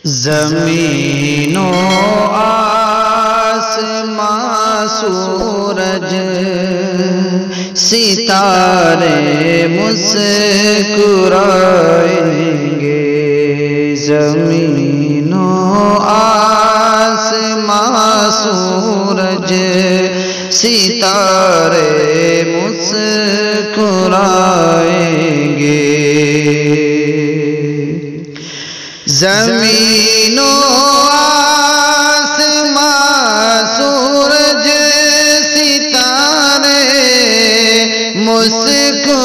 زمین و آسمان سورج ستارے مسکرائیں گے، زمین و آسمان سورج ستارے مسکرائیں گے، زمین و آسمان سورج ستارے مسکرائیں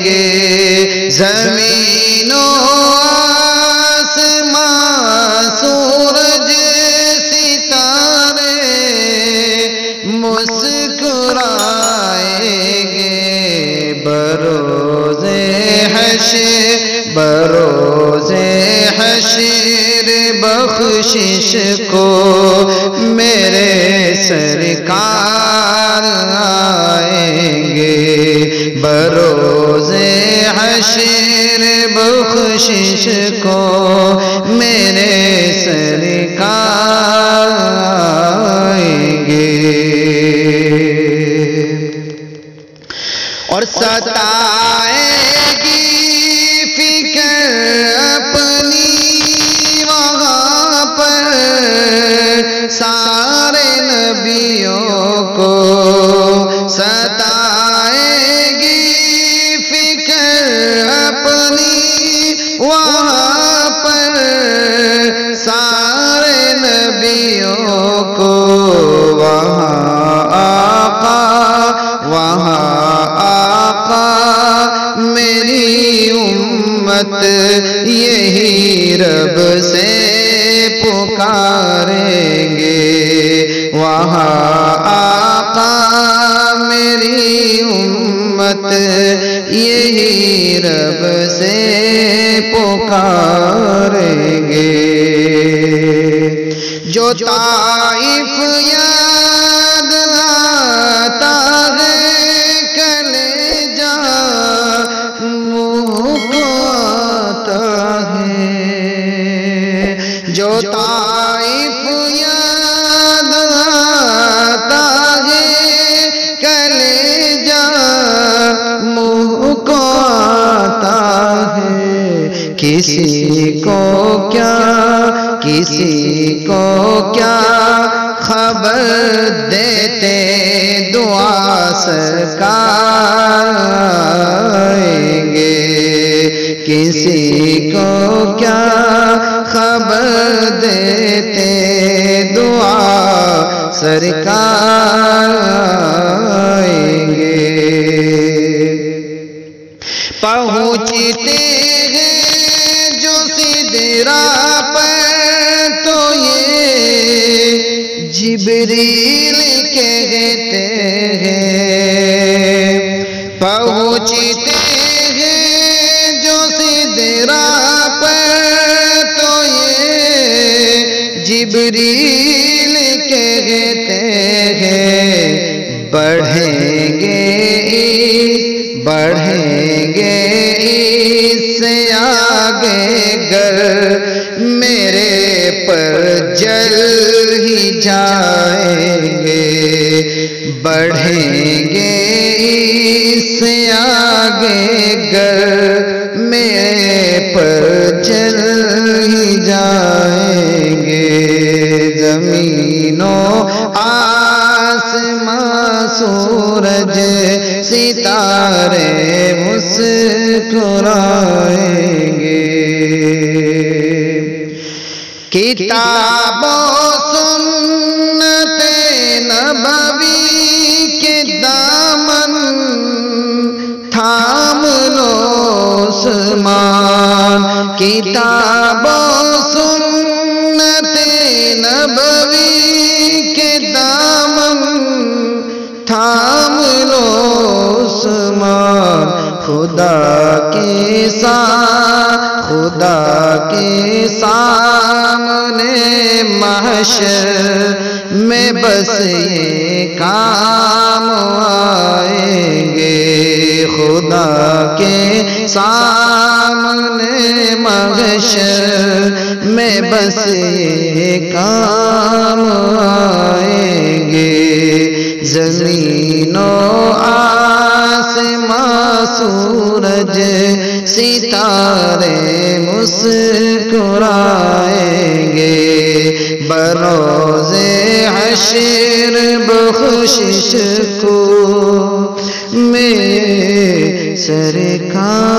گے، زمین و آسمان سورج ستارے مسکرائیں گے، بروز حشر بروز حشر بخشش کو میرے سرکار آئیں گے، بروز حشر بخشش کو میرے سرکار آئیں گے، اور ستائے گی فکر اپنی وہاں پر سارے نبیوں کو، ستائے گی فکر اپنی وہاں پر سارے نبیوں کو، وہاں آقا میری امت یہی رب سے پکاریں گے، وہاں آقا میری امت یہی رب سے پکاریں گے، جو طائف یاد آتا ہے کلیجہ منہ کو آتا ہے، جو طائف یاد آتا ہے کلیجہ منہ کو آتا ہے، کسی کو کیا خبر دیتے دعا سرکار آئیں گے، کسی کو کیا خبر دیتے دعا سرکار آئیں گے، پہنچتے ہیں جو سدرا پر تو یہ جبریل کہتے ہیں، پہنچتے ہیں جو سدرا پر تو یہ جبریل کہتے ہیں، بڑھیں گے اس سے آگے گر میرے پر جل ہی جائیں گے، بڑھیں گے اس سے آگے گر میرے پر جل ہی جائیں گے، زمین و آسمان سورج ستارے مسکرائیں گے، کتاب و سنت نبوی کے دامن تھام لو عثمان، کتاب و سنت نبوی کے دامن تھام لو عثمان، خدا کے سامنے محشر میں بس یہ کام آئیں گے، خدا کے سامنے محشر میں بس یہ کام آئیں گے، زمین و آسمان سورج ستارے مسکرائیں گے، بروز حشر بخشش کو میں سرکار